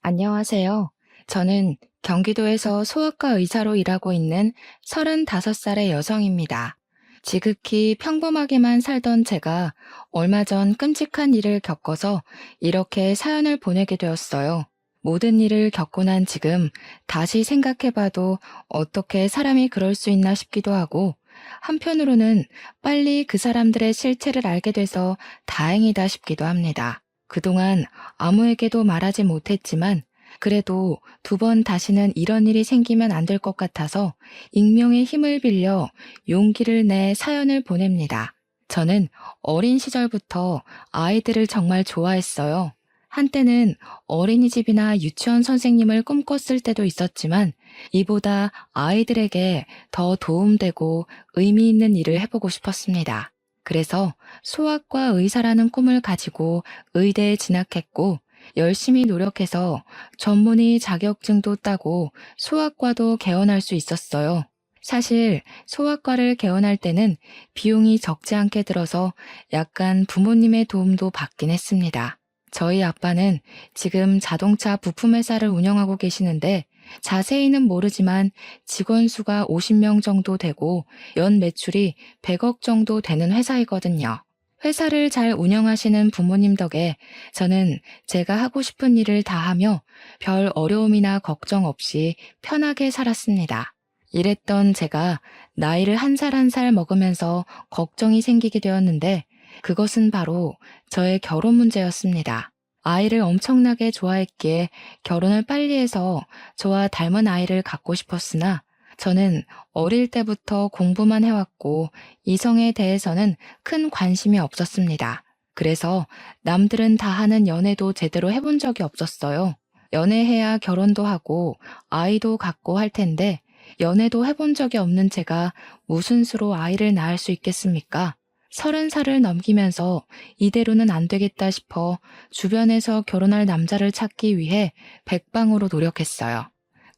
안녕하세요. 저는 경기도에서 소아과 의사로 일하고 있는 35살의 여성입니다. 지극히 평범하게만 살던 제가 얼마 전 끔찍한 일을 겪어서 이렇게 사연을 보내게 되었어요. 모든 일을 겪고 난 지금 다시 생각해봐도 어떻게 사람이 그럴 수 있나 싶기도 하고, 한편으로는 빨리 그 사람들의 실체를 알게 돼서 다행이다 싶기도 합니다. 그동안 아무에게도 말하지 못했지만 그래도 두 번 다시는 이런 일이 생기면 안 될 것 같아서 익명의 힘을 빌려 용기를 내 사연을 보냅니다. 저는 어린 시절부터 아이들을 정말 좋아했어요. 한때는 어린이집이나 유치원 선생님을 꿈꿨을 때도 있었지만 이보다 아이들에게 더 도움되고 의미 있는 일을 해보고 싶었습니다. 그래서 소아과 의사라는 꿈을 가지고 의대에 진학했고 열심히 노력해서 전문의 자격증도 따고 소아과도 개원할 수 있었어요. 사실 소아과를 개원할 때는 비용이 적지 않게 들어서 약간 부모님의 도움도 받긴 했습니다. 저희 아빠는 지금 자동차 부품 회사를 운영하고 계시는데 자세히는 모르지만 직원 수가 50명 정도 되고 연 매출이 100억 정도 되는 회사이거든요. 회사를 잘 운영하시는 부모님 덕에 저는 제가 하고 싶은 일을 다 하며 별 어려움이나 걱정 없이 편하게 살았습니다. 이랬던 제가 나이를 한 살 한 살 먹으면서 걱정이 생기게 되었는데 그것은 바로 저의 결혼 문제였습니다. 아이를 엄청나게 좋아했기에 결혼을 빨리 해서 저와 닮은 아이를 갖고 싶었으나 저는 어릴 때부터 공부만 해왔고 이성에 대해서는 큰 관심이 없었습니다. 그래서 남들은 다 하는 연애도 제대로 해본 적이 없었어요. 연애해야 결혼도 하고 아이도 갖고 할 텐데 연애도 해본 적이 없는 제가 무슨 수로 아이를 낳을 수 있겠습니까? 30살을 넘기면서 이대로는 안 되겠다 싶어 주변에서 결혼할 남자를 찾기 위해 백방으로 노력했어요.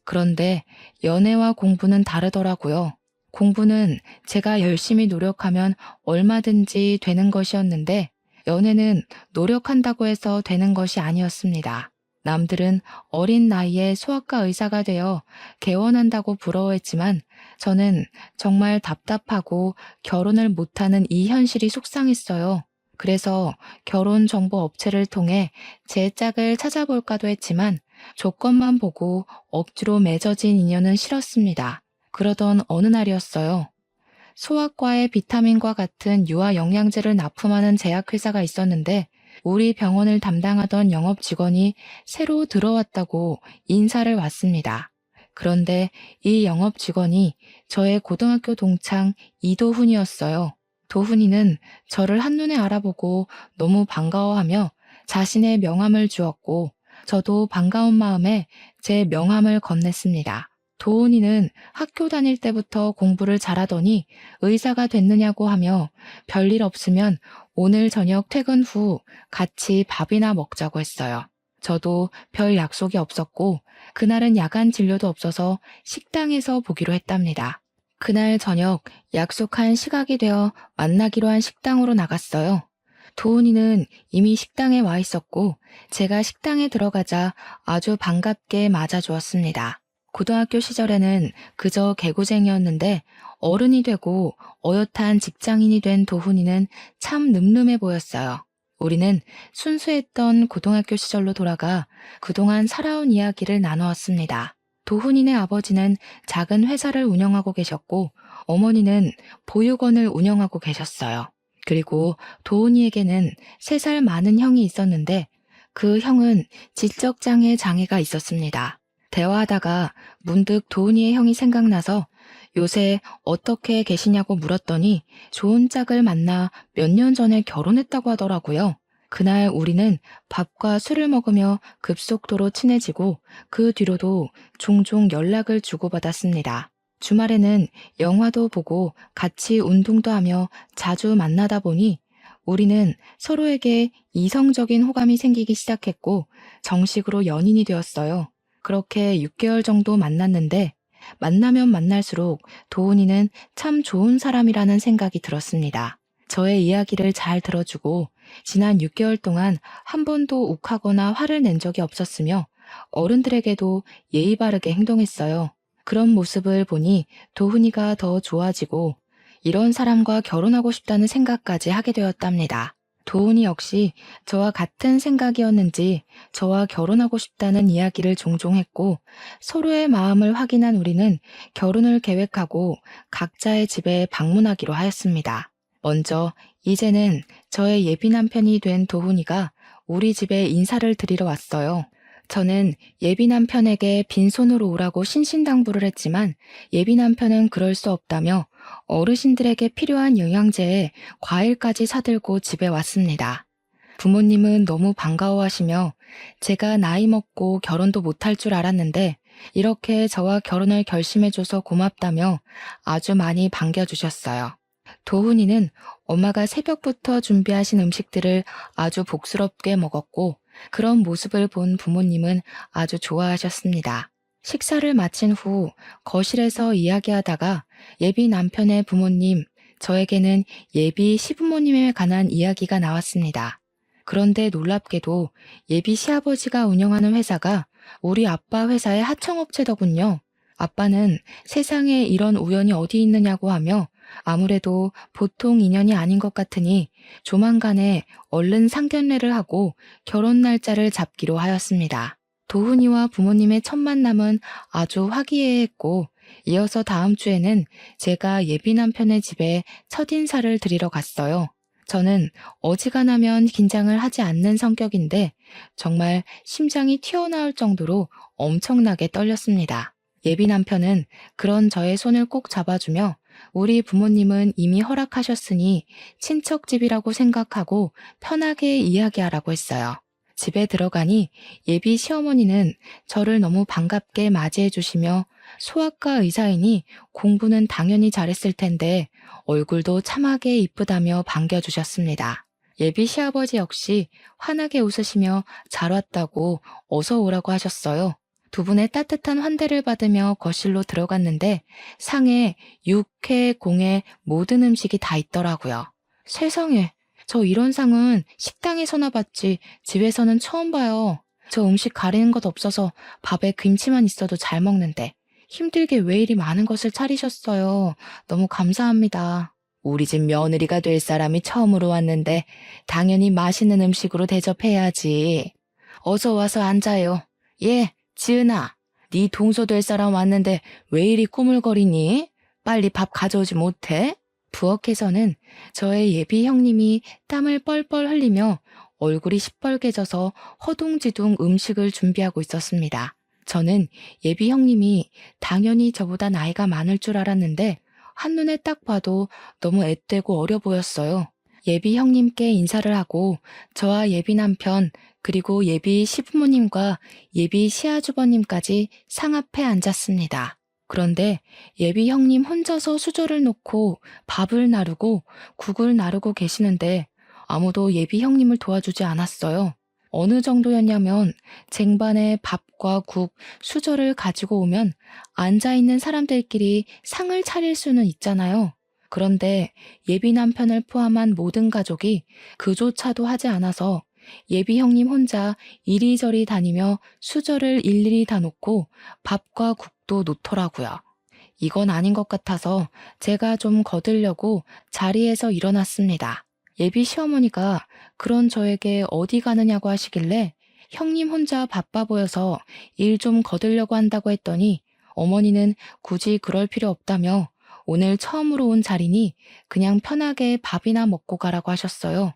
그런데 연애와 공부는 다르더라고요. 공부는 제가 열심히 노력하면 얼마든지 되는 것이었는데 연애는 노력한다고 해서 되는 것이 아니었습니다. 남들은 어린 나이에 소아과 의사가 되어 개원한다고 부러워했지만 저는 정말 답답하고 결혼을 못하는 이 현실이 속상했어요. 그래서 결혼 정보 업체를 통해 제 짝을 찾아볼까도 했지만 조건만 보고 억지로 맺어진 인연은 싫었습니다. 그러던 어느 날이었어요. 소아과에 비타민과 같은 유아 영양제를 납품하는 제약회사가 있었는데 우리 병원을 담당하던 영업 직원이 새로 들어왔다고 인사를 왔습니다. 그런데 이 영업 직원이 저의 고등학교 동창 이도훈이었어요. 도훈이는 저를 한눈에 알아보고 너무 반가워하며 자신의 명함을 주었고 저도 반가운 마음에 제 명함을 건넸습니다. 도훈이는 학교 다닐 때부터 공부를 잘하더니 의사가 됐느냐고 하며 별일 없으면 오늘 저녁 퇴근 후 같이 밥이나 먹자고 했어요. 저도 별 약속이 없었고 그날은 야간 진료도 없어서 식당에서 보기로 했답니다. 그날 저녁 약속한 시각이 되어 만나기로 한 식당으로 나갔어요. 도훈이는 이미 식당에 와 있었고 제가 식당에 들어가자 아주 반갑게 맞아주었습니다. 고등학교 시절에는 그저 개구쟁이였는데 어른이 되고 어엿한 직장인이 된 도훈이는 참 늠름해 보였어요. 우리는 순수했던 고등학교 시절로 돌아가 그동안 살아온 이야기를 나누었습니다. 도훈이네 아버지는 작은 회사를 운영하고 계셨고 어머니는 보육원을 운영하고 계셨어요. 그리고 도훈이에게는 3살 많은 형이 있었는데 그 형은 지적장애 장애가 있었습니다. 대화하다가 문득 도훈이의 형이 생각나서 요새 어떻게 계시냐고 물었더니 좋은 짝을 만나 몇 년 전에 결혼했다고 하더라고요. 그날 우리는 밥과 술을 먹으며 급속도로 친해지고 그 뒤로도 종종 연락을 주고받았습니다. 주말에는 영화도 보고 같이 운동도 하며 자주 만나다 보니 우리는 서로에게 이성적인 호감이 생기기 시작했고 정식으로 연인이 되었어요. 그렇게 6개월 정도 만났는데 만나면 만날수록 도훈이는 참 좋은 사람이라는 생각이 들었습니다. 저의 이야기를 잘 들어주고 지난 6개월 동안 한 번도 욱하거나 화를 낸 적이 없었으며 어른들에게도 예의 바르게 행동했어요. 그런 모습을 보니 도훈이가 더 좋아지고 이런 사람과 결혼하고 싶다는 생각까지 하게 되었답니다. 도훈이 역시 저와 같은 생각이었는지 저와 결혼하고 싶다는 이야기를 종종 했고 서로의 마음을 확인한 우리는 결혼을 계획하고 각자의 집에 방문하기로 하였습니다. 먼저 이제는 저의 예비 남편이 된 도훈이가 우리 집에 인사를 드리러 왔어요. 저는 예비 남편에게 빈손으로 오라고 신신당부를 했지만 예비 남편은 그럴 수 없다며 어르신들에게 필요한 영양제에 과일까지 사들고 집에 왔습니다. 부모님은 너무 반가워하시며 제가 나이 먹고 결혼도 못할 줄 알았는데 이렇게 저와 결혼을 결심해줘서 고맙다며 아주 많이 반겨주셨어요. 도훈이는 엄마가 새벽부터 준비하신 음식들을 아주 복스럽게 먹었고 그런 모습을 본 부모님은 아주 좋아하셨습니다. 식사를 마친 후 거실에서 이야기하다가 예비 남편의 부모님, 저에게는 예비 시부모님에 관한 이야기가 나왔습니다. 그런데 놀랍게도 예비 시아버지가 운영하는 회사가 우리 아빠 회사의 하청업체더군요. 아빠는 세상에 이런 우연이 어디 있느냐고 하며 아무래도 보통 인연이 아닌 것 같으니 조만간에 얼른 상견례를 하고 결혼 날짜를 잡기로 하였습니다. 도훈이와 부모님의 첫 만남은 아주 화기애애했고 이어서 다음 주에는 제가 예비 남편의 집에 첫인사를 드리러 갔어요. 저는 어지간하면 긴장을 하지 않는 성격인데 정말 심장이 튀어나올 정도로 엄청나게 떨렸습니다. 예비 남편은 그런 저의 손을 꼭 잡아주며 우리 부모님은 이미 허락하셨으니 친척집이라고 생각하고 편하게 이야기하라고 했어요. 집에 들어가니 예비 시어머니는 저를 너무 반갑게 맞이해 주시며 소아과 의사이니 공부는 당연히 잘했을 텐데 얼굴도 참하게 이쁘다며 반겨주셨습니다. 예비 시아버지 역시 환하게 웃으시며 잘 왔다고 어서 오라고 하셨어요. 두 분의 따뜻한 환대를 받으며 거실로 들어갔는데 상에 육회, 공회 모든 음식이 다 있더라고요. 세상에, 저 이런 상은 식당에서나 봤지 집에서는 처음 봐요. 저 음식 가리는 것 없어서 밥에 김치만 있어도 잘 먹는데 힘들게 왜 이리 많은 것을 차리셨어요. 너무 감사합니다. 우리 집 며느리가 될 사람이 처음으로 왔는데 당연히 맛있는 음식으로 대접해야지. 어서 와서 앉아요. 예, 지은아, 네 동서 될 사람 왔는데 왜 이리 꾸물거리니? 빨리 밥 가져오지 못해? 부엌에서는 저의 예비 형님이 땀을 뻘뻘 흘리며 얼굴이 시뻘개져서 허둥지둥 음식을 준비하고 있었습니다. 저는 예비 형님이 당연히 저보다 나이가 많을 줄 알았는데 한눈에 딱 봐도 너무 앳되고 어려 보였어요. 예비 형님께 인사를 하고 저와 예비 남편 그리고 예비 시부모님과 예비 시아주버님까지 상 앞에 앉았습니다. 그런데 예비 형님 혼자서 수저를 놓고 밥을 나르고 국을 나르고 계시는데 아무도 예비 형님을 도와주지 않았어요. 어느 정도였냐면 쟁반에 밥과 국, 수저를 가지고 오면 앉아있는 사람들끼리 상을 차릴 수는 있잖아요. 그런데 예비 남편을 포함한 모든 가족이 그조차도 하지 않아서 예비 형님 혼자 이리저리 다니며 수저를 일일이 다 놓고 밥과 국도 놓더라고요. 이건 아닌 것 같아서 제가 좀 거들려고 자리에서 일어났습니다. 예비 시어머니가 그런 저에게 어디 가느냐고 하시길래 형님 혼자 바빠 보여서 일 좀 거들려고 한다고 했더니 어머니는 굳이 그럴 필요 없다며 오늘 처음으로 온 자리니 그냥 편하게 밥이나 먹고 가라고 하셨어요.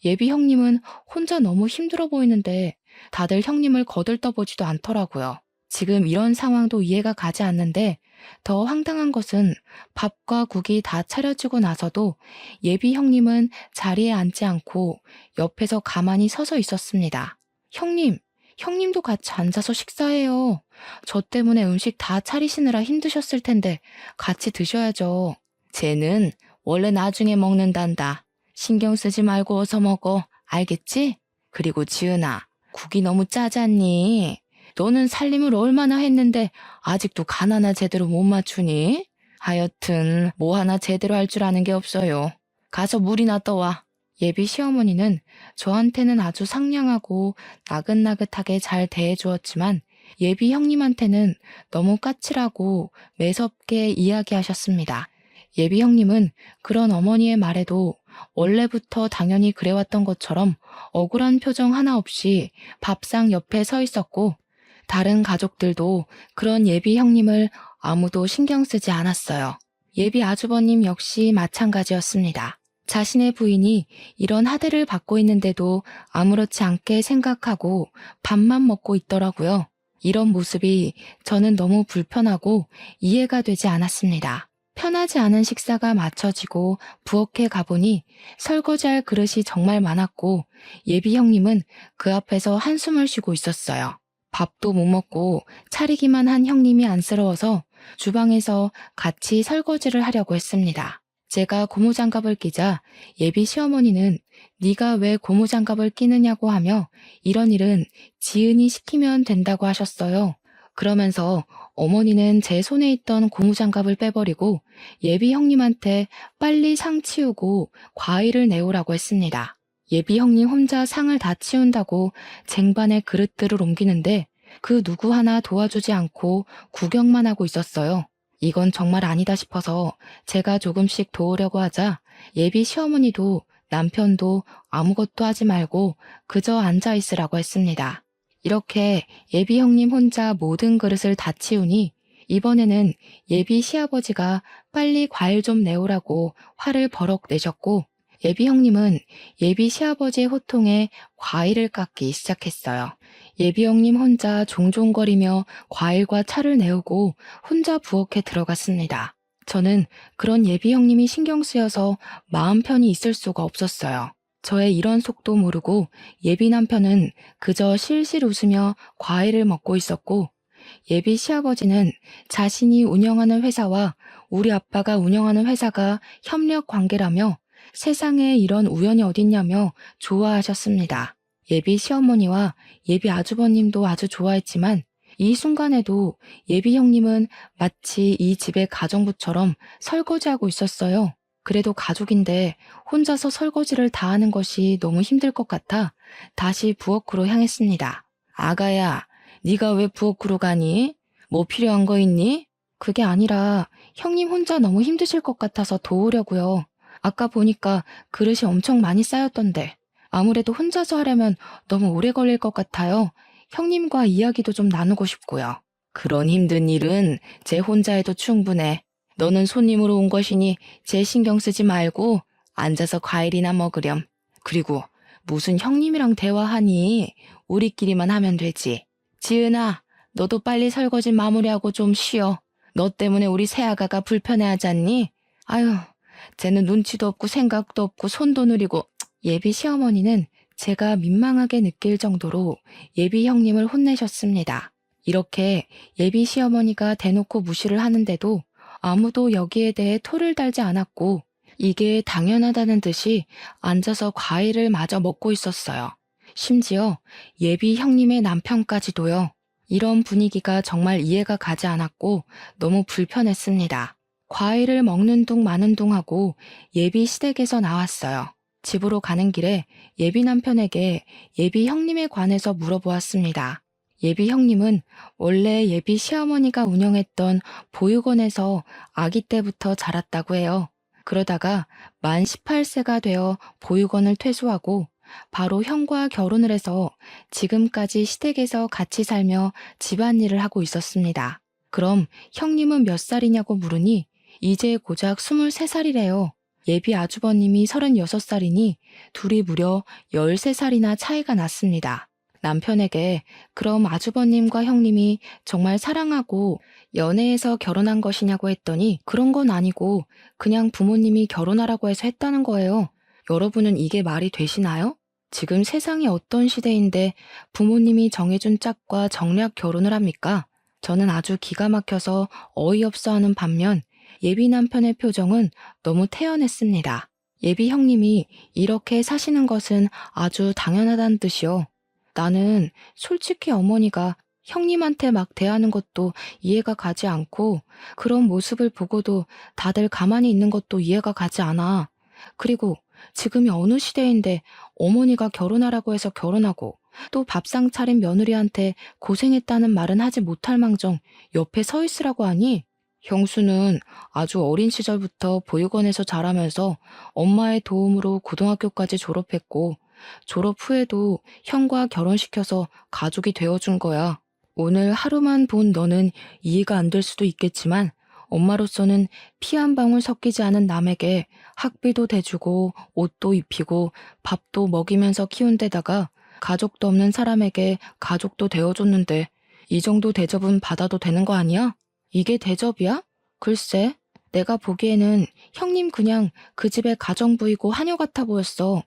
예비 형님은 혼자 너무 힘들어 보이는데 다들 형님을 거들떠보지도 않더라고요. 지금 이런 상황도 이해가 가지 않는데 더 황당한 것은 밥과 국이 다 차려지고 나서도 예비 형님은 자리에 앉지 않고 옆에서 가만히 서서 있었습니다. 형님도 같이 앉아서 식사해요. 저 때문에 음식 다 차리시느라 힘드셨을 텐데 같이 드셔야죠. 쟤는 원래 나중에 먹는단다. 신경 쓰지 말고 어서 먹어. 알겠지? 그리고 지은아, 국이 너무 짜잖니? 너는 살림을 얼마나 했는데 아직도 간 하나 제대로 못 맞추니? 하여튼 뭐 하나 제대로 할 줄 아는 게 없어요. 가서 물이나 떠와. 예비 시어머니는 저한테는 아주 상냥하고 나긋나긋하게 잘 대해주었지만 예비 형님한테는 너무 까칠하고 매섭게 이야기하셨습니다. 예비 형님은 그런 어머니의 말에도 원래부터 당연히 그래왔던 것처럼 억울한 표정 하나 없이 밥상 옆에 서 있었고, 다른 가족들도 그런 예비 형님을 아무도 신경 쓰지 않았어요. 예비 아주버님 역시 마찬가지였습니다. 자신의 부인이 이런 하대를 받고 있는데도 아무렇지 않게 생각하고 밥만 먹고 있더라고요. 이런 모습이 저는 너무 불편하고 이해가 되지 않았습니다. 편하지 않은 식사가 마쳐지고 부엌에 가보니 설거지할 그릇이 정말 많았고 예비 형님은 그 앞에서 한숨을 쉬고 있었어요. 밥도 못 먹고 차리기만 한 형님이 안쓰러워서 주방에서 같이 설거지를 하려고 했습니다. 제가 고무장갑을 끼자 예비 시어머니는 네가 왜 고무장갑을 끼느냐고 하며 이런 일은 지은이 시키면 된다고 하셨어요. 그러면서 어머니는 제 손에 있던 고무장갑을 빼버리고 예비 형님한테 빨리 상 치우고 과일을 내오라고 했습니다. 예비 형님 혼자 상을 다 치운다고 쟁반에 그릇들을 옮기는데 그 누구 하나 도와주지 않고 구경만 하고 있었어요. 이건 정말 아니다 싶어서 제가 조금씩 도우려고 하자 예비 시어머니도 남편도 아무것도 하지 말고 그저 앉아 있으라고 했습니다. 이렇게 예비 형님 혼자 모든 그릇을 다 치우니 이번에는 예비 시아버지가 빨리 과일 좀 내오라고 화를 버럭 내셨고 예비 형님은 예비 시아버지의 호통에 과일을 깎기 시작했어요. 예비 형님 혼자 종종거리며 과일과 차를 내오고 혼자 부엌에 들어갔습니다. 저는 그런 예비 형님이 신경 쓰여서 마음 편히 있을 수가 없었어요. 저의 이런 속도 모르고 예비 남편은 그저 실실 웃으며 과일을 먹고 있었고 예비 시아버지는 자신이 운영하는 회사와 우리 아빠가 운영하는 회사가 협력 관계라며 세상에 이런 우연이 어딨냐며 좋아하셨습니다. 예비 시어머니와 예비 아주버님도 아주 좋아했지만 이 순간에도 예비 형님은 마치 이 집의 가정부처럼 설거지하고 있었어요. 그래도 가족인데 혼자서 설거지를 다 하는 것이 너무 힘들 것 같아 다시 부엌으로 향했습니다. 아가야, 네가 왜 부엌으로 가니? 뭐 필요한 거 있니? 그게 아니라 형님 혼자 너무 힘드실 것 같아서 도우려고요. 아까 보니까 그릇이 엄청 많이 쌓였던데 아무래도 혼자서 하려면 너무 오래 걸릴 것 같아요. 형님과 이야기도 좀 나누고 싶고요. 그런 힘든 일은 제 혼자 해도 충분해. 너는 손님으로 온 것이니 제 신경 쓰지 말고 앉아서 과일이나 먹으렴. 그리고 무슨 형님이랑 대화하니? 우리끼리만 하면 되지. 지은아, 너도 빨리 설거지 마무리하고 좀 쉬어. 너 때문에 우리 새아가가 불편해하지 않니? 아유, 쟤는 눈치도 없고 생각도 없고 손도 느리고. 예비 시어머니는 제가 민망하게 느낄 정도로 예비 형님을 혼내셨습니다. 이렇게 예비 시어머니가 대놓고 무시를 하는데도 아무도 여기에 대해 토를 달지 않았고 이게 당연하다는 듯이 앉아서 과일을 마저 먹고 있었어요. 심지어 예비 형님의 남편까지도요. 이런 분위기가 정말 이해가 가지 않았고 너무 불편했습니다. 과일을 먹는 둥 마는 둥 하고 예비 시댁에서 나왔어요. 집으로 가는 길에 예비 남편에게 예비 형님에 관해서 물어보았습니다. 예비 형님은 원래 예비 시어머니가 운영했던 보육원에서 아기 때부터 자랐다고 해요. 그러다가 만 18세가 되어 보육원을 퇴소하고 바로 형과 결혼을 해서 지금까지 시댁에서 같이 살며 집안일을 하고 있었습니다. 그럼 형님은 몇 살이냐고 물으니 이제 고작 23살이래요. 예비 아주버님이 36살이니 둘이 무려 13살이나 차이가 났습니다. 남편에게 그럼 아주버님과 형님이 정말 사랑하고 연애해서 결혼한 것이냐고 했더니 그런 건 아니고 그냥 부모님이 결혼하라고 해서 했다는 거예요. 여러분은 이게 말이 되시나요? 지금 세상이 어떤 시대인데 부모님이 정해준 짝과 정략 결혼을 합니까? 저는 아주 기가 막혀서 어이없어 하는 반면 예비 남편의 표정은 너무 태연했습니다. 예비 형님이 이렇게 사시는 것은 아주 당연하다는 뜻이요. 나는 솔직히 어머니가 형님한테 막 대하는 것도 이해가 가지 않고 그런 모습을 보고도 다들 가만히 있는 것도 이해가 가지 않아. 그리고 지금이 어느 시대인데 어머니가 결혼하라고 해서 결혼하고 또 밥상 차린 며느리한테 고생했다는 말은 하지 못할 망정 옆에 서 있으라고 하니? 형수는 아주 어린 시절부터 보육원에서 자라면서 엄마의 도움으로 고등학교까지 졸업했고 졸업 후에도 형과 결혼시켜서 가족이 되어준 거야. 오늘 하루만 본 너는 이해가 안 될 수도 있겠지만 엄마로서는 피 한 방울 섞이지 않은 남에게 학비도 대주고 옷도 입히고 밥도 먹이면서 키운 데다가 가족도 없는 사람에게 가족도 되어줬는데 이 정도 대접은 받아도 되는 거 아니야? 이게 대접이야? 글쎄, 내가 보기에는 형님 그냥 그 집의 가정부이고 하녀 같아 보였어.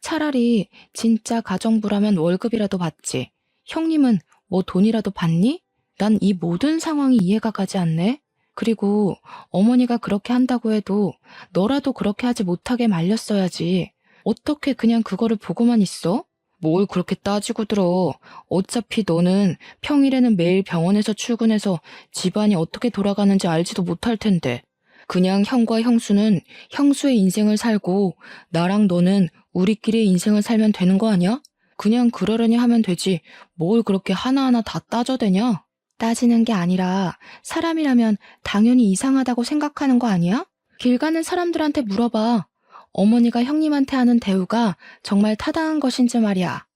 차라리 진짜 가정부라면 월급이라도 받지. 형님은 뭐 돈이라도 받니? 난 이 모든 상황이 이해가 가지 않네. 그리고 어머니가 그렇게 한다고 해도 너라도 그렇게 하지 못하게 말렸어야지. 어떻게 그냥 그거를 보고만 있어? 뭘 그렇게 따지고 들어. 어차피 너는 평일에는 매일 병원에서 출근해서 집안이 어떻게 돌아가는지 알지도 못할 텐데. 그냥 형과 형수는 형수의 인생을 살고 나랑 너는 우리끼리의 인생을 살면 되는 거 아니야? 그냥 그러려니 하면 되지. 뭘 그렇게 하나하나 다 따져대냐? 따지는 게 아니라 사람이라면 당연히 이상하다고 생각하는 거 아니야? 길 가는 사람들한테 물어봐. 어머니가 형님한테 하는 대우가 정말 타당한 것인지 말이야.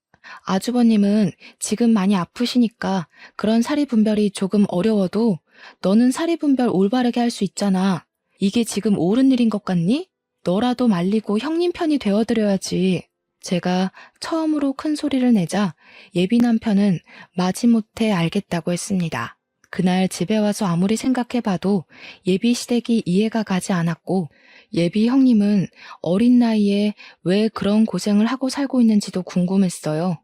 아주버님은 지금 많이 아프시니까 그런 사리분별이 조금 어려워도 너는 사리분별 올바르게 할 수 있잖아. 이게 지금 옳은 일인 것 같니? 너라도 말리고 형님 편이 되어드려야지. 제가 처음으로 큰 소리를 내자 예비 남편은 마지못해 알겠다고 했습니다. 그날 집에 와서 아무리 생각해봐도 예비 시댁이 이해가 가지 않았고 예비 형님은 어린 나이에 왜 그런 고생을 하고 살고 있는지도 궁금했어요.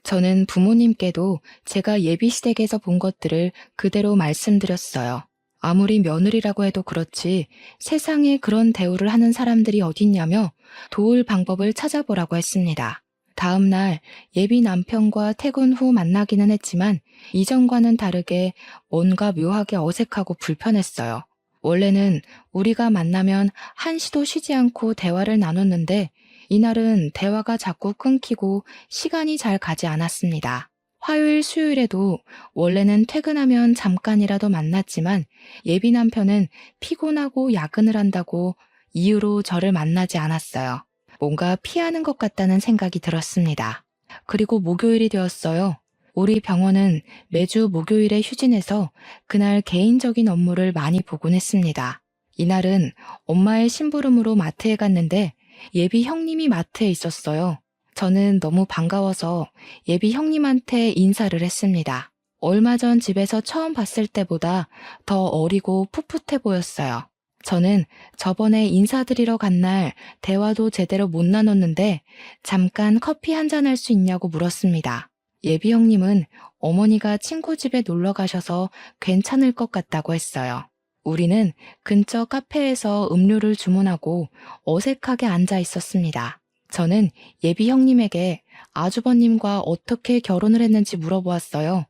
저는 부모님께도 제가 예비 시댁에서 본 것들을 그대로 말씀드렸어요. 아무리 며느리라고 해도 그렇지 세상에 그런 대우를 하는 사람들이 어딨냐며 도울 방법을 찾아보라고 했습니다. 다음 날 예비 남편과 퇴근 후 만나기는 했지만 이전과는 다르게 뭔가 묘하게 어색하고 불편했어요. 원래는 우리가 만나면 한시도 쉬지 않고 대화를 나눴는데 이날은 대화가 자꾸 끊기고 시간이 잘 가지 않았습니다. 화요일, 수요일에도 원래는 퇴근하면 잠깐이라도 만났지만 예비 남편은 피곤하고 야근을 한다고 이유로 저를 만나지 않았어요. 뭔가 피하는 것 같다는 생각이 들었습니다. 그리고 목요일이 되었어요. 우리 병원은 매주 목요일에 휴진해서 그날 개인적인 업무를 많이 보곤 했습니다. 이날은 엄마의 심부름으로 마트에 갔는데 예비 형님이 마트에 있었어요. 저는 너무 반가워서 예비 형님한테 인사를 했습니다. 얼마 전 집에서 처음 봤을 때보다 더 어리고 풋풋해 보였어요. 저는 저번에 인사드리러 간 날 대화도 제대로 못 나눴는데 잠깐 커피 한잔 할 수 있냐고 물었습니다. 예비 형님은 어머니가 친구 집에 놀러 가셔서 괜찮을 것 같다고 했어요. 우리는 근처 카페에서 음료를 주문하고 어색하게 앉아 있었습니다. 저는 예비 형님에게 아주버님과 어떻게 결혼을 했는지 물어보았어요.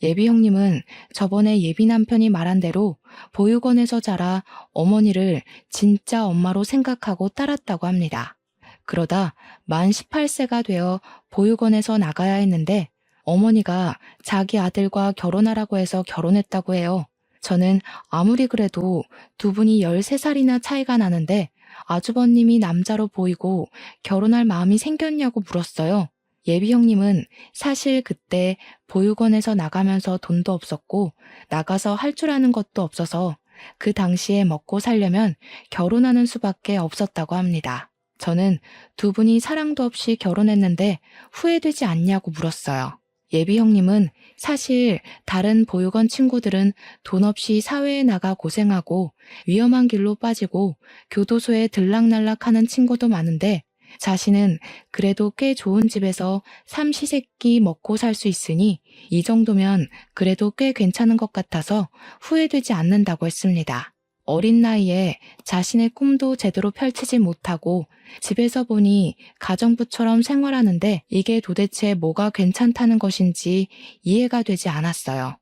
예비 형님은 저번에 예비 남편이 말한 대로 보육원에서 자라 어머니를 진짜 엄마로 생각하고 따랐다고 합니다. 그러다 만 18세가 되어 보육원에서 나가야 했는데 어머니가 자기 아들과 결혼하라고 해서 결혼했다고 해요. 저는 아무리 그래도 두 분이 13살이나 차이가 나는데 아주버님이 남자로 보이고 결혼할 마음이 생겼냐고 물었어요. 예비 형님은 사실 그때 보육원에서 나가면서 돈도 없었고 나가서 할 줄 아는 것도 없어서 그 당시에 먹고 살려면 결혼하는 수밖에 없었다고 합니다. 저는 두 분이 사랑도 없이 결혼했는데 후회되지 않냐고 물었어요. 예비 형님은 사실 다른 보육원 친구들은 돈 없이 사회에 나가 고생하고 위험한 길로 빠지고 교도소에 들락날락하는 친구도 많은데 자신은 그래도 꽤 좋은 집에서 삼시세끼 먹고 살 수 있으니 이 정도면 그래도 꽤 괜찮은 것 같아서 후회되지 않는다고 했습니다. 어린 나이에 자신의 꿈도 제대로 펼치지 못하고 집에서 보니 가정부처럼 생활하는데 이게 도대체 뭐가 괜찮다는 것인지 이해가 되지 않았어요.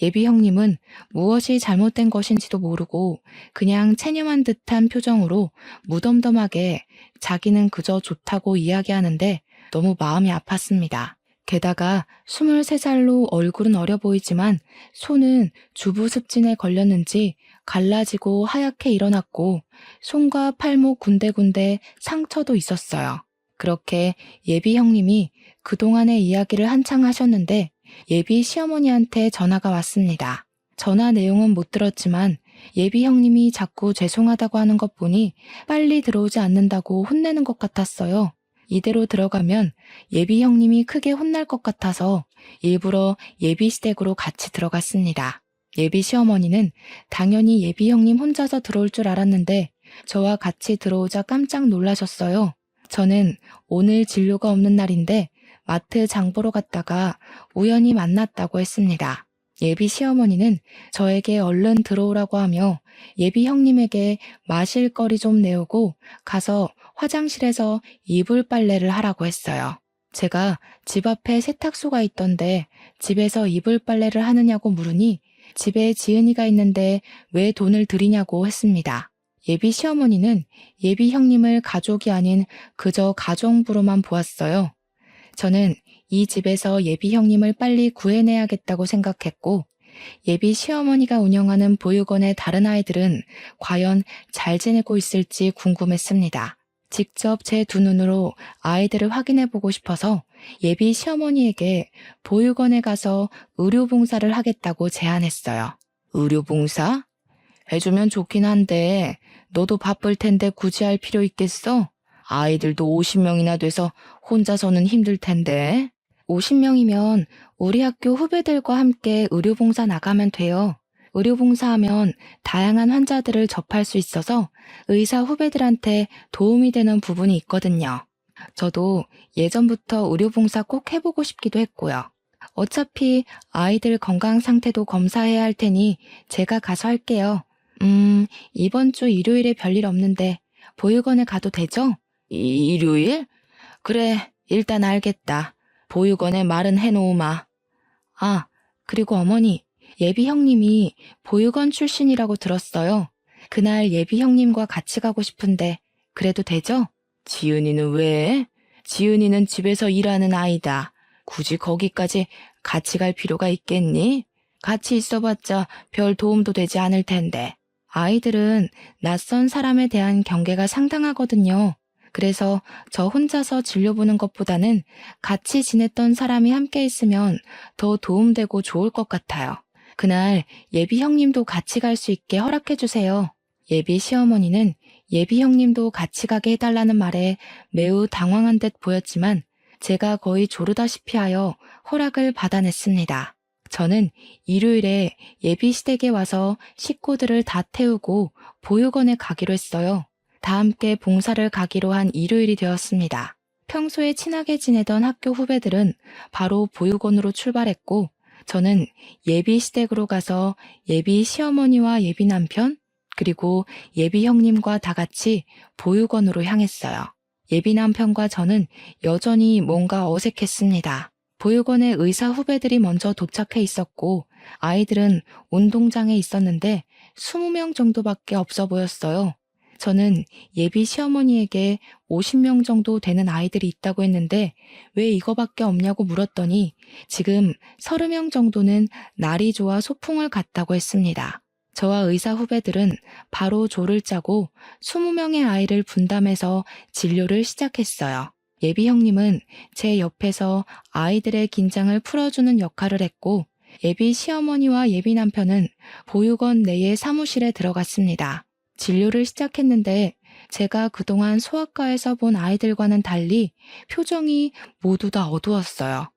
예비 형님은 무엇이 잘못된 것인지도 모르고 그냥 체념한 듯한 표정으로 무덤덤하게 자기는 그저 좋다고 이야기하는데 너무 마음이 아팠습니다. 게다가 23살로 얼굴은 어려 보이지만 손은 주부 습진에 걸렸는지 갈라지고 하얗게 일어났고 손과 팔목 군데군데 상처도 있었어요. 그렇게 예비 형님이 그동안의 이야기를 한창 하셨는데 예비 시어머니한테 전화가 왔습니다. 전화 내용은 못 들었지만 예비 형님이 자꾸 죄송하다고 하는 것 보니 빨리 들어오지 않는다고 혼내는 것 같았어요. 이대로 들어가면 예비 형님이 크게 혼날 것 같아서 일부러 예비 시댁으로 같이 들어갔습니다. 예비 시어머니는 당연히 예비 형님 혼자서 들어올 줄 알았는데 저와 같이 들어오자 깜짝 놀라셨어요. 저는 오늘 진료가 없는 날인데 마트 장 보러 갔다가 우연히 만났다고 했습니다. 예비 시어머니는 저에게 얼른 들어오라고 하며 예비 형님에게 마실 거리 좀 내오고 가서 화장실에서 이불 빨래를 하라고 했어요. 제가 집 앞에 세탁소가 있던데 집에서 이불 빨래를 하느냐고 물으니 집에 지은이가 있는데 왜 돈을 들이냐고 했습니다. 예비 시어머니는 예비 형님을 가족이 아닌 그저 가정부로만 보았어요. 저는 이 집에서 예비 형님을 빨리 구해내야겠다고 생각했고 예비 시어머니가 운영하는 보육원의 다른 아이들은 과연 잘 지내고 있을지 궁금했습니다. 직접 제 두 눈으로 아이들을 확인해보고 싶어서 예비 시어머니에게 보육원에 가서 의료봉사를 하겠다고 제안했어요. 의료봉사? 해주면 좋긴 한데 너도 바쁠 텐데 굳이 할 필요 있겠어? 아이들도 50명이나 돼서 혼자서는 힘들 텐데. 50명이면 우리 학교 후배들과 함께 의료봉사 나가면 돼요. 의료봉사하면 다양한 환자들을 접할 수 있어서 의사 후배들한테 도움이 되는 부분이 있거든요. 저도 예전부터 의료봉사 꼭 해보고 싶기도 했고요. 어차피 아이들 건강 상태도 검사해야 할 테니 제가 가서 할게요. 이번 주 일요일에 별일 없는데 보육원에 가도 되죠? 일요일? 그래, 일단 알겠다. 보육원에 말은 해놓으마. 아, 그리고 어머니, 예비 형님이 보육원 출신이라고 들었어요. 그날 예비 형님과 같이 가고 싶은데 그래도 되죠? 지은이는 왜? 지은이는 집에서 일하는 아이다. 굳이 거기까지 같이 갈 필요가 있겠니? 같이 있어봤자 별 도움도 되지 않을 텐데. 아이들은 낯선 사람에 대한 경계가 상당하거든요. 그래서 저 혼자서 진료보는 것보다는 같이 지냈던 사람이 함께 있으면 더 도움되고 좋을 것 같아요. 그날 예비 형님도 같이 갈 수 있게 허락해 주세요. 예비 시어머니는 예비 형님도 같이 가게 해달라는 말에 매우 당황한 듯 보였지만 제가 거의 조르다시피 하여 허락을 받아냈습니다. 저는 일요일에 예비 시댁에 와서 식구들을 다 태우고 보육원에 가기로 했어요. 다 함께 봉사를 가기로 한 일요일이 되었습니다. 평소에 친하게 지내던 학교 후배들은 바로 보육원으로 출발했고 저는 예비 시댁으로 가서 예비 시어머니와 예비 남편 그리고 예비 형님과 다 같이 보육원으로 향했어요. 예비 남편과 저는 여전히 뭔가 어색했습니다. 보육원에 의사 후배들이 먼저 도착해 있었고 아이들은 운동장에 있었는데 20명 정도밖에 없어 보였어요. 저는 예비 시어머니에게 50명 정도 되는 아이들이 있다고 했는데 왜 이거밖에 없냐고 물었더니 지금 30명 정도는 날이 좋아 소풍을 갔다고 했습니다. 저와 의사 후배들은 바로 조를 짜고 20명의 아이를 분담해서 진료를 시작했어요. 예비 형님은 제 옆에서 아이들의 긴장을 풀어주는 역할을 했고 예비 시어머니와 예비 남편은 보육원 내의 사무실에 들어갔습니다. 진료를 시작했는데 제가 그동안 소아과에서 본 아이들과는 달리 표정이 모두 다 어두웠어요.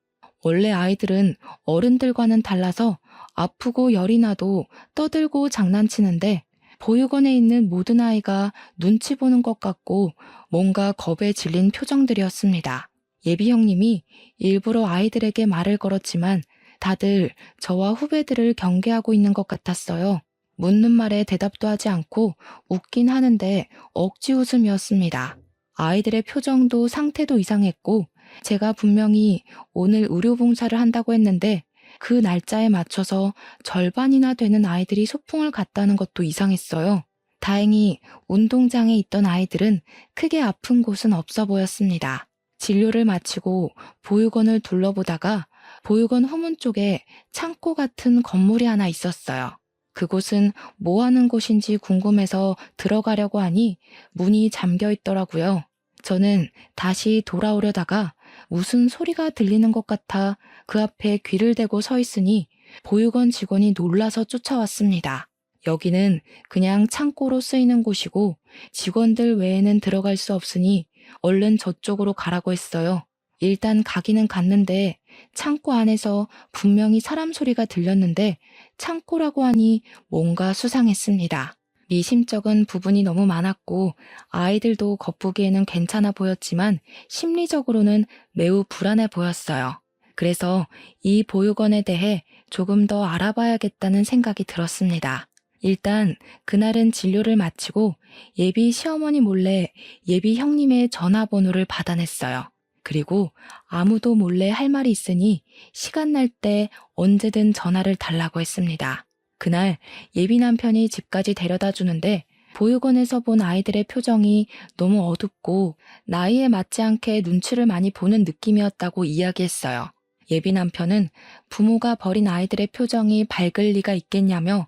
원래 아이들은 어른들과는 달라서 아프고 열이 나도 떠들고 장난치는데 보육원에 있는 모든 아이가 눈치 보는 것 같고 뭔가 겁에 질린 표정들이었습니다. 예비 형님이 일부러 아이들에게 말을 걸었지만 다들 저와 후배들을 경계하고 있는 것 같았어요. 묻는 말에 대답도 하지 않고 웃긴 하는데 억지 웃음이었습니다. 아이들의 표정도 상태도 이상했고 제가 분명히 오늘 의료봉사를 한다고 했는데 그 날짜에 맞춰서 절반이나 되는 아이들이 소풍을 갔다는 것도 이상했어요. 다행히 운동장에 있던 아이들은 크게 아픈 곳은 없어 보였습니다. 진료를 마치고 보육원을 둘러보다가 보육원 후문 쪽에 창고 같은 건물이 하나 있었어요. 그곳은 뭐 하는 곳인지 궁금해서 들어가려고 하니 문이 잠겨 있더라고요. 저는 다시 돌아오려다가 무슨 소리가 들리는 것 같아 그 앞에 귀를 대고 서 있으니 보육원 직원이 놀라서 쫓아왔습니다. 여기는 그냥 창고로 쓰이는 곳이고 직원들 외에는 들어갈 수 없으니 얼른 저쪽으로 가라고 했어요. 일단 가기는 갔는데 창고 안에서 분명히 사람 소리가 들렸는데 창고라고 하니 뭔가 수상했습니다. 미심쩍은 부분이 너무 많았고 아이들도 겉보기에는 괜찮아 보였지만 심리적으로는 매우 불안해 보였어요. 그래서 이 보육원에 대해 조금 더 알아봐야겠다는 생각이 들었습니다. 일단 그날은 진료를 마치고 예비 시어머니 몰래 예비 형님의 전화번호를 받아냈어요. 그리고 아무도 몰래 할 말이 있으니 시간 날 때 언제든 전화를 달라고 했습니다. 그날 예비 남편이 집까지 데려다 주는데 보육원에서 본 아이들의 표정이 너무 어둡고 나이에 맞지 않게 눈치를 많이 보는 느낌이었다고 이야기했어요. 예비 남편은 부모가 버린 아이들의 표정이 밝을 리가 있겠냐며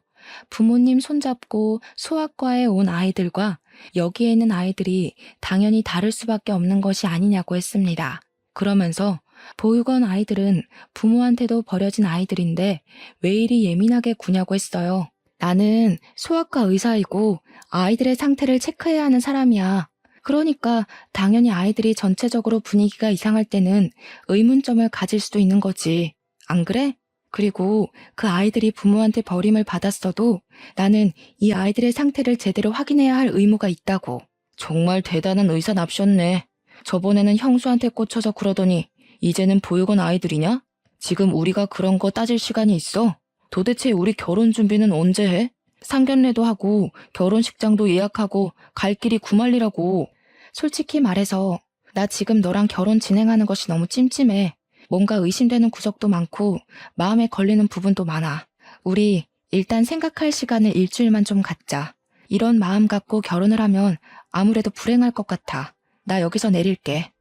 부모님 손잡고 소아과에 온 아이들과 여기에 있는 아이들이 당연히 다를 수밖에 없는 것이 아니냐고 했습니다. 그러면서 보육원 아이들은 부모한테도 버려진 아이들인데 왜 이리 예민하게 구냐고 했어요. 나는 소아과 의사이고 아이들의 상태를 체크해야 하는 사람이야. 그러니까 당연히 아이들이 전체적으로 분위기가 이상할 때는 의문점을 가질 수도 있는 거지. 안 그래? 그리고 그 아이들이 부모한테 버림을 받았어도 나는 이 아이들의 상태를 제대로 확인해야 할 의무가 있다고. 정말 대단한 의사 납셨네. 저번에는 형수한테 꽂혀서 그러더니 이제는 보육원 아이들이냐? 지금 우리가 그런 거 따질 시간이 있어? 도대체 우리 결혼 준비는 언제 해? 상견례도 하고 결혼식장도 예약하고 갈 길이 구만리라고. 솔직히 말해서 나 지금 너랑 결혼 진행하는 것이 너무 찜찜해. 뭔가 의심되는 구석도 많고 마음에 걸리는 부분도 많아. 우리 일단 생각할 시간을 일주일만 좀 갖자. 이런 마음 갖고 결혼을 하면 아무래도 불행할 것 같아. 나 여기서 내릴게.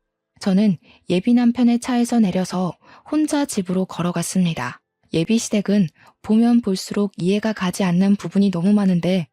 저는 예비 남편의 차에서 내려서 혼자 집으로 걸어갔습니다. 예비 시댁은 보면 볼수록 이해가 가지 않는 부분이 너무 많은데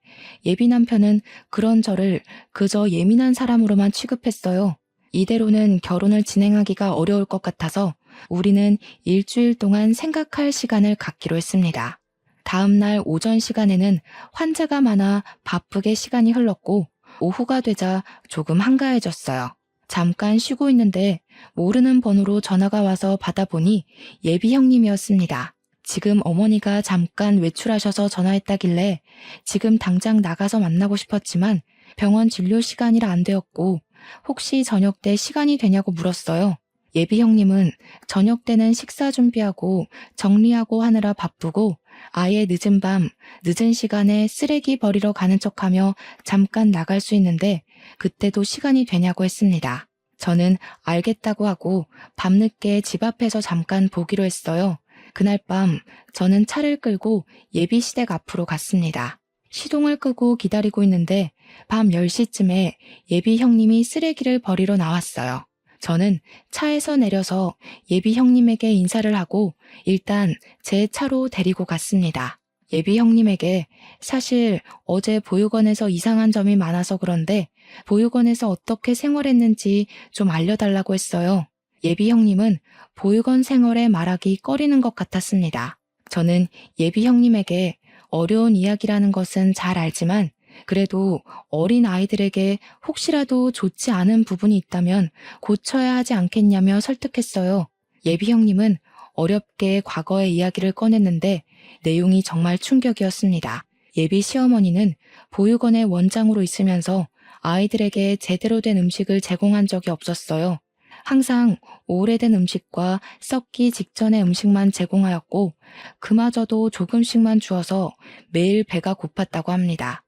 예비 남편은 그런 저를 그저 예민한 사람으로만 취급했어요. 이대로는 결혼을 진행하기가 어려울 것 같아서 우리는 일주일 동안 생각할 시간을 갖기로 했습니다. 다음 날 오전 시간에는 환자가 많아 바쁘게 시간이 흘렀고 오후가 되자 조금 한가해졌어요. 잠깐 쉬고 있는데 모르는 번호로 전화가 와서 받아보니 예비 형님이었습니다. 지금 어머니가 잠깐 외출하셔서 전화했다길래 지금 당장 나가서 만나고 싶었지만 병원 진료 시간이라 안 되었고 혹시 저녁 때 시간이 되냐고 물었어요. 예비 형님은 저녁 때는 식사 준비하고 정리하고 하느라 바쁘고 아예 늦은 밤, 늦은 시간에 쓰레기 버리러 가는 척하며 잠깐 나갈 수 있는데 그때도 시간이 되냐고 했습니다. 저는 알겠다고 하고 밤늦게 집 앞에서 잠깐 보기로 했어요. 그날 밤 저는 차를 끌고 예비 시댁 앞으로 갔습니다. 시동을 끄고 기다리고 있는데 밤 10시쯤에 예비 형님이 쓰레기를 버리러 나왔어요. 저는 차에서 내려서 예비 형님에게 인사를 하고 일단 제 차로 데리고 갔습니다. 예비 형님에게 사실 어제 보육원에서 이상한 점이 많아서 그런데 보육원에서 어떻게 생활했는지 좀 알려달라고 했어요. 예비 형님은 보육원 생활에 말하기 꺼리는 것 같았습니다. 저는 예비 형님에게 어려운 이야기라는 것은 잘 알지만 그래도 어린 아이들에게 혹시라도 좋지 않은 부분이 있다면 고쳐야 하지 않겠냐며 설득했어요. 예비 형님은 어렵게 과거의 이야기를 꺼냈는데 내용이 정말 충격이었습니다. 예비 시어머니는 보육원의 원장으로 있으면서 아이들에게 제대로 된 음식을 제공한 적이 없었어요. 항상 오래된 음식과 썩기 직전의 음식만 제공하였고 그마저도 조금씩만 주어서 매일 배가 고팠다고 합니다.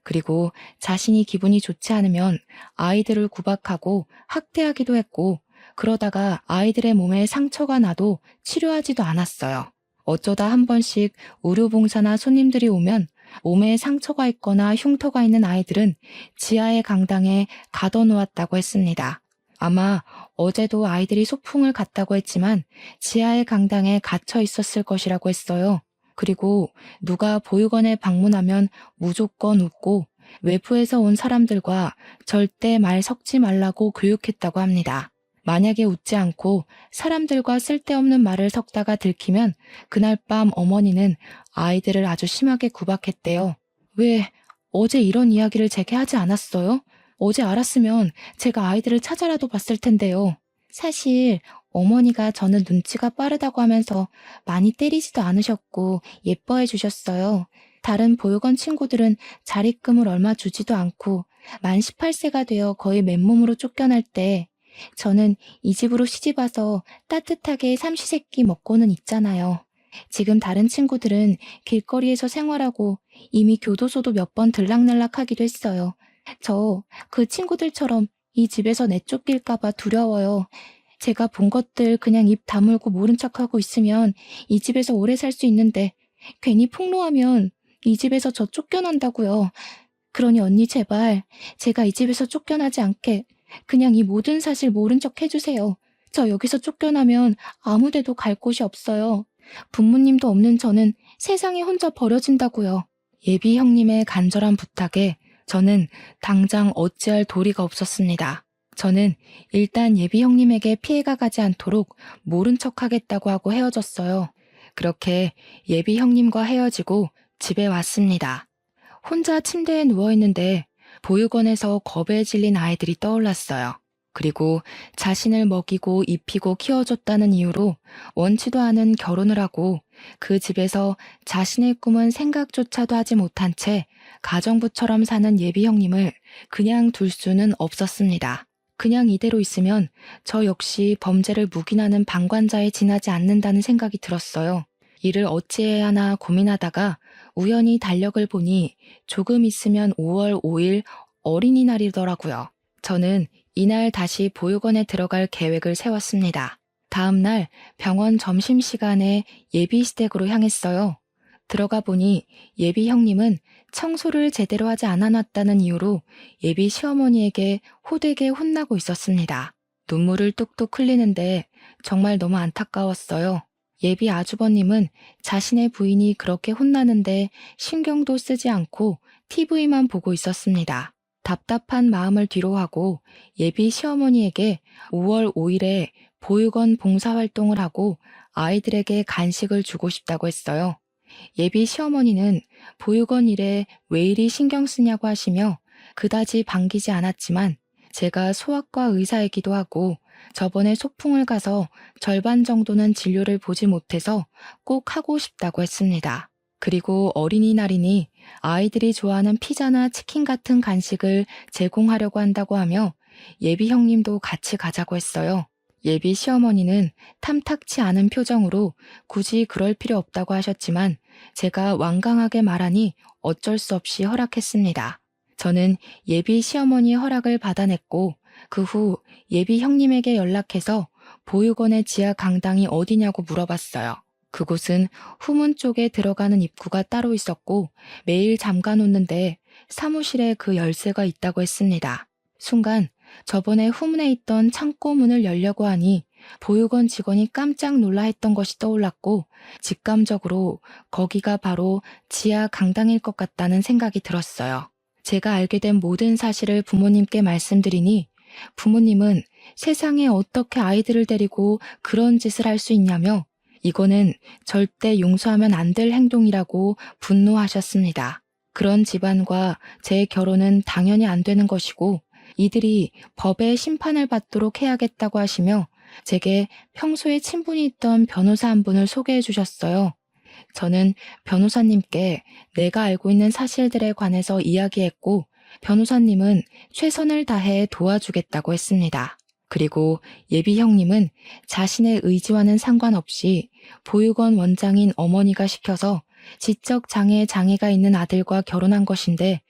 그리고 자신이 기분이 좋지 않으면 아이들을 구박하고 학대하기도 했고 그러다가 아이들의 몸에 상처가 나도 치료하지도 않았어요. 어쩌다 한 번씩 의료봉사나 손님들이 오면 몸에 상처가 있거나 흉터가 있는 아이들은 지하의 강당에 가둬놓았다고 했습니다. 아마 어제도 아이들이 소풍을 갔다고 했지만 지하의 강당에 갇혀 있었을 것이라고 했어요. 그리고 누가 보육원에 방문하면 무조건 웃고 외부에서 온 사람들과 절대 말 섞지 말라고 교육했다고 합니다. 만약에 웃지 않고 사람들과 쓸데없는 말을 섞다가 들키면 그날 밤 어머니는 아이들을 아주 심하게 구박했대요. 왜 어제 이런 이야기를 제게 하지 않았어요? 어제 알았으면 제가 아이들을 찾아라도 봤을 텐데요. 사실 어머니가 저는 눈치가 빠르다고 하면서 많이 때리지도 않으셨고 예뻐해 주셨어요. 다른 보육원 친구들은 자립금을 얼마 주지도 않고 만 18세가 되어 거의 맨몸으로 쫓겨날 때 저는 이 집으로 시집와서 따뜻하게 삼시세끼 먹고는 있잖아요. 지금 다른 친구들은 길거리에서 생활하고 이미 교도소도 몇 번 들락날락하기도 했어요. 저 그 친구들처럼 이 집에서 내쫓길까봐 두려워요. 제가 본 것들 그냥 입 다물고 모른 척하고 있으면 이 집에서 오래 살 수 있는데 괜히 폭로하면 이 집에서 저 쫓겨난다고요. 그러니 언니 제발 제가 이 집에서 쫓겨나지 않게 그냥 이 모든 사실 모른 척 해주세요. 저 여기서 쫓겨나면 아무 데도 갈 곳이 없어요. 부모님도 없는 저는 세상에 혼자 버려진다고요. 예비 형님의 간절한 부탁에 저는 당장 어찌할 도리가 없었습니다. 저는 일단 예비 형님에게 피해가 가지 않도록 모른 척 하겠다고 하고 헤어졌어요. 그렇게 예비 형님과 헤어지고 집에 왔습니다. 혼자 침대에 누워있는데 보육원에서 겁에 질린 아이들이 떠올랐어요. 그리고 자신을 먹이고 입히고 키워줬다는 이유로 원치도 않은 결혼을 하고 그 집에서 자신의 꿈은 생각조차도 하지 못한 채 가정부처럼 사는 예비 형님을 그냥 둘 수는 없었습니다. 그냥 이대로 있으면 저 역시 범죄를 묵인하는 방관자에 지나지 않는다는 생각이 들었어요. 이를 어찌해야 하나 고민하다가 우연히 달력을 보니 조금 있으면 5월 5일 어린이날이더라고요. 저는 이날 다시 보육원에 들어갈 계획을 세웠습니다. 다음 날 병원 점심시간에 예비 시댁으로 향했어요. 들어가 보니 예비 형님은 청소를 제대로 하지 않아놨다는 이유로 예비 시어머니에게 호되게 혼나고 있었습니다. 눈물을 뚝뚝 흘리는데 정말 너무 안타까웠어요. 예비 아주버님은 자신의 부인이 그렇게 혼나는데 신경도 쓰지 않고 TV만 보고 있었습니다. 답답한 마음을 뒤로하고 예비 시어머니에게 5월 5일에 보육원 봉사활동을 하고 아이들에게 간식을 주고 싶다고 했어요. 예비 시어머니는 보육원 일에 왜 이리 신경 쓰냐고 하시며 그다지 반기지 않았지만 제가 소아과 의사이기도 하고 저번에 소풍을 가서 절반 정도는 진료를 보지 못해서 꼭 하고 싶다고 했습니다. 그리고 어린이날이니 아이들이 좋아하는 피자나 치킨 같은 간식을 제공하려고 한다고 하며 예비 형님도 같이 가자고 했어요. 예비 시어머니는 탐탁치 않은 표정으로 굳이 그럴 필요 없다고 하셨지만 제가 완강하게 말하니 어쩔 수 없이 허락했습니다. 저는 예비 시어머니의 허락을 받아냈고 그 후 예비 형님에게 연락해서 보육원의 지하 강당이 어디냐고 물어봤어요. 그곳은 후문 쪽에 들어가는 입구가 따로 있었고 매일 잠가 놓는데 사무실에 그 열쇠가 있다고 했습니다. 순간 저번에 후문에 있던 창고 문을 열려고 하니 보육원 직원이 깜짝 놀라 했던 것이 떠올랐고 직감적으로 거기가 바로 지하 강당일 것 같다는 생각이 들었어요. 제가 알게 된 모든 사실을 부모님께 말씀드리니 부모님은 세상에 어떻게 아이들을 데리고 그런 짓을 할 수 있냐며 이거는 절대 용서하면 안 될 행동이라고 분노하셨습니다. 그런 집안과 제 결혼은 당연히 안 되는 것이고 이들이 법의 심판을 받도록 해야겠다고 하시며 제게 평소에 친분이 있던 변호사 한 분을 소개해 주셨어요. 저는 변호사님께 내가 알고 있는 사실들에 관해서 이야기했고 변호사님은 최선을 다해 도와주겠다고 했습니다. 그리고 예비 형님은 자신의 의지와는 상관없이 보육원 원장인 어머니가 시켜서 지적 장애에 장애가 있는 아들과 결혼한 것인데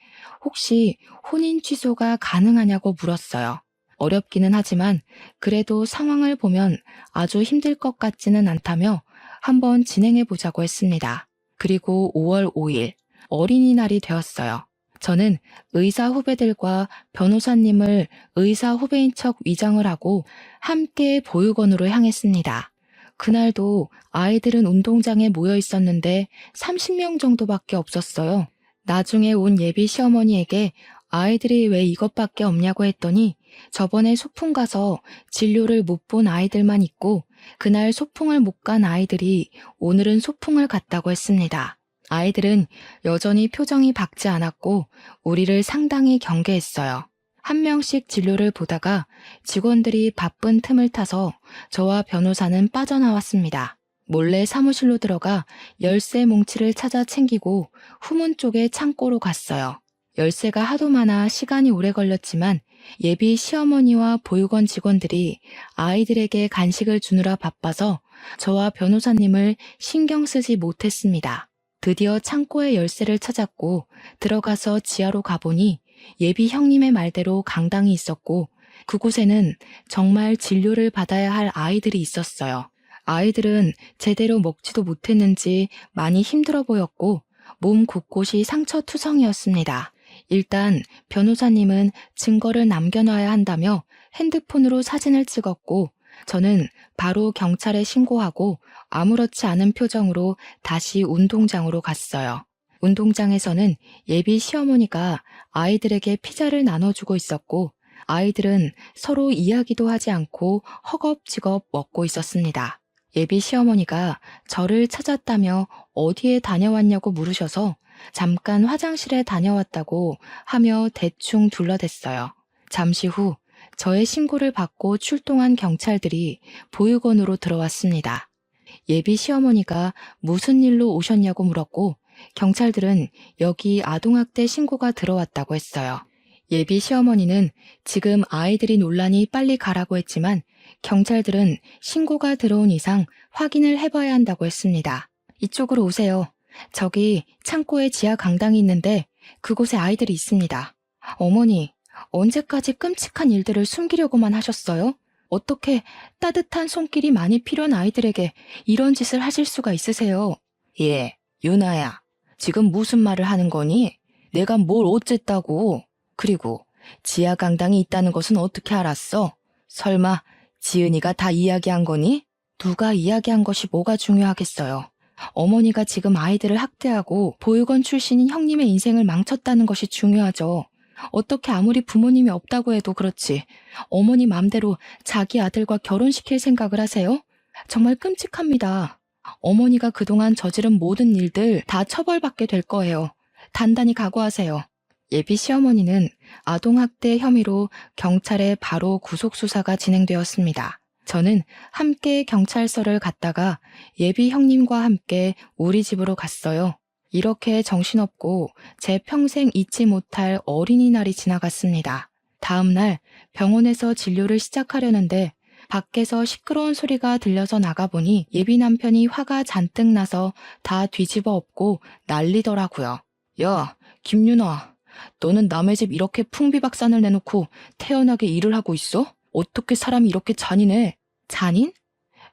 혹시 혼인 취소가 가능하냐고 물었어요. 어렵기는 하지만 그래도 상황을 보면 아주 힘들 것 같지는 않다며 한번 진행해 보자고 했습니다. 그리고 5월 5일 어린이날이 되었어요. 저는 의사 후배들과 변호사님을 의사 후배인 척 위장을 하고 함께 보육원으로 향했습니다. 그날도 아이들은 운동장에 모여 있었는데 30명 정도밖에 없었어요. 나중에 온 예비 시어머니에게 아이들이 왜 이것밖에 없냐고 했더니 저번에 소풍 가서 진료를 못 본 아이들만 있고 그날 소풍을 못 간 아이들이 오늘은 소풍을 갔다고 했습니다. 아이들은 여전히 표정이 밝지 않았고 우리를 상당히 경계했어요. 한 명씩 진료를 보다가 직원들이 바쁜 틈을 타서 저와 변호사는 빠져나왔습니다. 몰래 사무실로 들어가 열쇠 뭉치를 찾아 챙기고 후문 쪽의 창고로 갔어요. 열쇠가 하도 많아 시간이 오래 걸렸지만 예비 시어머니와 보육원 직원들이 아이들에게 간식을 주느라 바빠서 저와 변호사님을 신경 쓰지 못했습니다. 드디어 창고의 열쇠를 찾았고 들어가서 지하로 가보니 예비 형님의 말대로 강당이 있었고 그곳에는 정말 진료를 받아야 할 아이들이 있었어요. 아이들은 제대로 먹지도 못했는지 많이 힘들어 보였고 몸 곳곳이 상처투성이었습니다. 일단 변호사님은 증거를 남겨놔야 한다며 핸드폰으로 사진을 찍었고 저는 바로 경찰에 신고하고 아무렇지 않은 표정으로 다시 운동장으로 갔어요. 운동장에서는 예비 시어머니가 아이들에게 피자를 나눠주고 있었고 아이들은 서로 이야기도 하지 않고 허겁지겁 먹고 있었습니다. 예비 시어머니가 저를 찾았다며 어디에 다녀왔냐고 물으셔서 잠깐 화장실에 다녀왔다고 하며 대충 둘러댔어요. 잠시 후 저의 신고를 받고 출동한 경찰들이 보육원으로 들어왔습니다. 예비 시어머니가 무슨 일로 오셨냐고 물었고 경찰들은 여기 아동학대 신고가 들어왔다고 했어요. 예비 시어머니는 지금 아이들이 논란이 빨리 가라고 했지만 경찰들은 신고가 들어온 이상 확인을 해봐야 한다고 했습니다. 이쪽으로 오세요. 저기 창고에 지하 강당이 있는데 그곳에 아이들이 있습니다. 어머니, 언제까지 끔찍한 일들을 숨기려고만 하셨어요? 어떻게 따뜻한 손길이 많이 필요한 아이들에게 이런 짓을 하실 수가 있으세요? 예, 유나야. 지금 무슨 말을 하는 거니? 내가 뭘 어쨌다고? 그리고 지하 강당이 있다는 것은 어떻게 알았어? 설마 지은이가 다 이야기한 거니? 누가 이야기한 것이 뭐가 중요하겠어요. 어머니가 지금 아이들을 학대하고 보육원 출신인 형님의 인생을 망쳤다는 것이 중요하죠. 어떻게 아무리 부모님이 없다고 해도 그렇지 어머니 맘대로 자기 아들과 결혼시킬 생각을 하세요? 정말 끔찍합니다. 어머니가 그동안 저지른 모든 일들 다 처벌받게 될 거예요. 단단히 각오하세요. 예비 시어머니는 아동학대 혐의로 경찰에 바로 구속수사가 진행되었습니다. 저는 함께 경찰서를 갔다가 예비 형님과 함께 우리 집으로 갔어요. 이렇게 정신없고 제 평생 잊지 못할 어린이날이 지나갔습니다. 다음 날 병원에서 진료를 시작하려는데 밖에서 시끄러운 소리가 들려서 나가보니 예비 남편이 화가 잔뜩 나서 다 뒤집어 엎고 난리더라고요. 야, 김윤아, 너는 남의 집 이렇게 풍비박산을 내놓고 태연하게 일을 하고 있어? 어떻게 사람이 이렇게 잔인해? 잔인?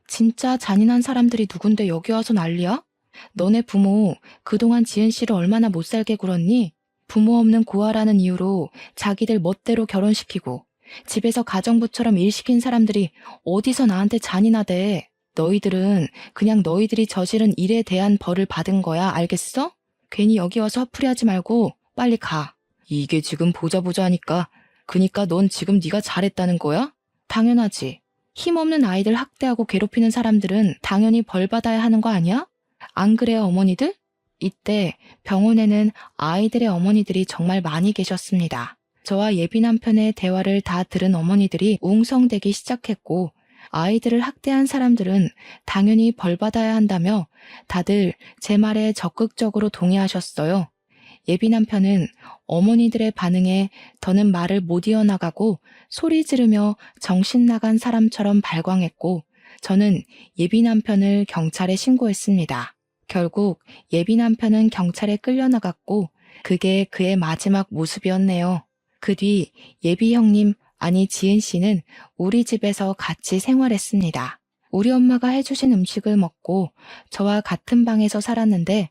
진짜 잔인한 사람들이 누군데 여기 와서 난리야? 너네 부모 그동안 지은 씨를 얼마나 못살게 굴었니? 부모 없는 고아라는 이유로 자기들 멋대로 결혼시키고 집에서 가정부처럼 일 시킨 사람들이 어디서 나한테 잔인하대. 너희들은 그냥 너희들이 저지른 일에 대한 벌을 받은 거야, 알겠어? 괜히 여기 와서 화풀이하지 말고 빨리 가. 이게 지금 보자 하니까 그니까 넌 지금 네가 잘했다는 거야? 당연하지. 힘없는 아이들 학대하고 괴롭히는 사람들은 당연히 벌 받아야 하는 거 아니야? 안 그래요, 어머니들? 이때 병원에는 아이들의 어머니들이 정말 많이 계셨습니다. 저와 예비 남편의 대화를 다 들은 어머니들이 웅성대기 시작했고 아이들을 학대한 사람들은 당연히 벌 받아야 한다며 다들 제 말에 적극적으로 동의하셨어요. 예비 남편은 어머니들의 반응에 더는 말을 못 이어나가고 소리 지르며 정신 나간 사람처럼 발광했고 저는 예비 남편을 경찰에 신고했습니다. 결국 예비 남편은 경찰에 끌려나갔고 그게 그의 마지막 모습이었네요. 그 뒤 예비 형님, 아니 지은 씨는 우리 집에서 같이 생활했습니다. 우리 엄마가 해주신 음식을 먹고 저와 같은 방에서 살았는데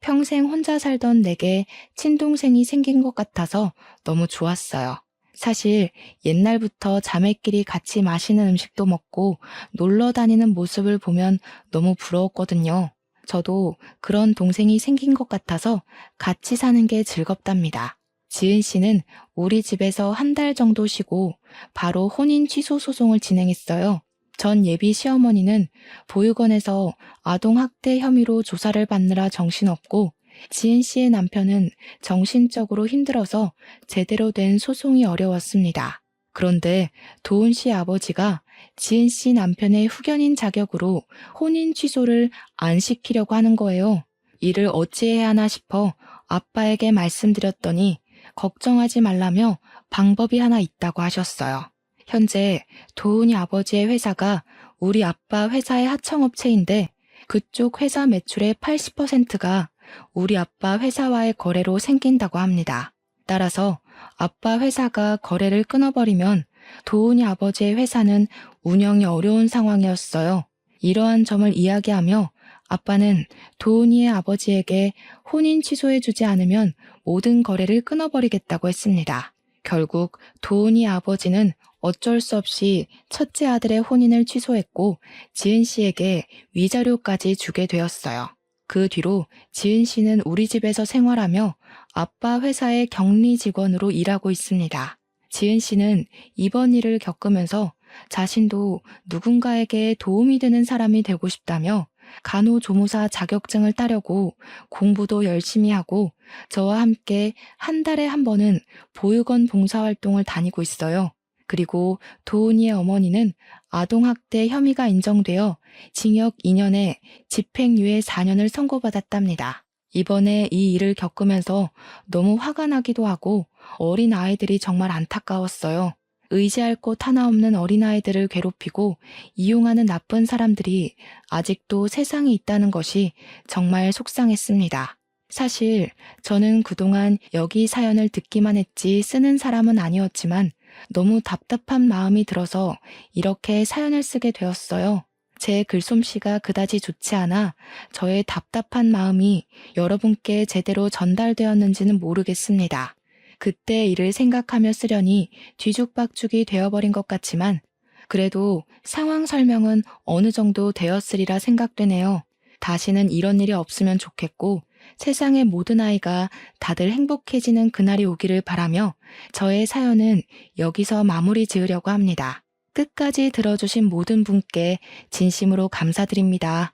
평생 혼자 살던 내게 친동생이 생긴 것 같아서 너무 좋았어요. 사실 옛날부터 자매끼리 같이 맛있는 음식도 먹고 놀러 다니는 모습을 보면 너무 부러웠거든요. 저도 그런 동생이 생긴 것 같아서 같이 사는 게 즐겁답니다. 지은 씨는 우리 집에서 한 달 정도 쉬고 바로 혼인 취소 소송을 진행했어요. 전 예비 시어머니는 보육원에서 아동학대 혐의로 조사를 받느라 정신없고 지은 씨의 남편은 정신적으로 힘들어서 제대로 된 소송이 어려웠습니다. 그런데 도훈 씨 아버지가 지은 씨 남편의 후견인 자격으로 혼인 취소를 안 시키려고 하는 거예요. 이를 어찌해야 하나 싶어 아빠에게 말씀드렸더니 걱정하지 말라며 방법이 하나 있다고 하셨어요. 현재 도훈이 아버지의 회사가 우리 아빠 회사의 하청업체인데 그쪽 회사 매출의 80%가 우리 아빠 회사와의 거래로 생긴다고 합니다. 따라서 아빠 회사가 거래를 끊어버리면 도훈이 아버지의 회사는 운영이 어려운 상황이었어요. 이러한 점을 이야기하며 아빠는 도훈이의 아버지에게 혼인 취소해주지 않으면 모든 거래를 끊어버리겠다고 했습니다. 결국 도훈이 아버지는 어쩔 수 없이 첫째 아들의 혼인을 취소했고 지은 씨에게 위자료까지 주게 되었어요. 그 뒤로 지은 씨는 우리 집에서 생활하며 아빠 회사의 격리 직원으로 일하고 있습니다. 지은 씨는 이번 일을 겪으면서 자신도 누군가에게 도움이 되는 사람이 되고 싶다며 간호조무사 자격증을 따려고 공부도 열심히 하고 저와 함께 한 달에 한 번은 보육원 봉사활동을 다니고 있어요. 그리고 도훈이의 어머니는 아동학대 혐의가 인정되어 징역 2년에 집행유예 4년을 선고받았답니다. 이번에 이 일을 겪으면서 너무 화가 나기도 하고 어린 아이들이 정말 안타까웠어요. 의지할 곳 하나 없는 어린아이들을 괴롭히고 이용하는 나쁜 사람들이 아직도 세상에 있다는 것이 정말 속상했습니다. 사실 저는 그동안 여기 사연을 듣기만 했지 쓰는 사람은 아니었지만 너무 답답한 마음이 들어서 이렇게 사연을 쓰게 되었어요. 제 글솜씨가 그다지 좋지 않아 저의 답답한 마음이 여러분께 제대로 전달되었는지는 모르겠습니다. 그때 일을 생각하며 쓰려니 뒤죽박죽이 되어버린 것 같지만 그래도 상황 설명은 어느 정도 되었으리라 생각되네요. 다시는 이런 일이 없으면 좋겠고 세상의 모든 아이가 다들 행복해지는 그날이 오기를 바라며 저의 사연은 여기서 마무리 지으려고 합니다. 끝까지 들어주신 모든 분께 진심으로 감사드립니다.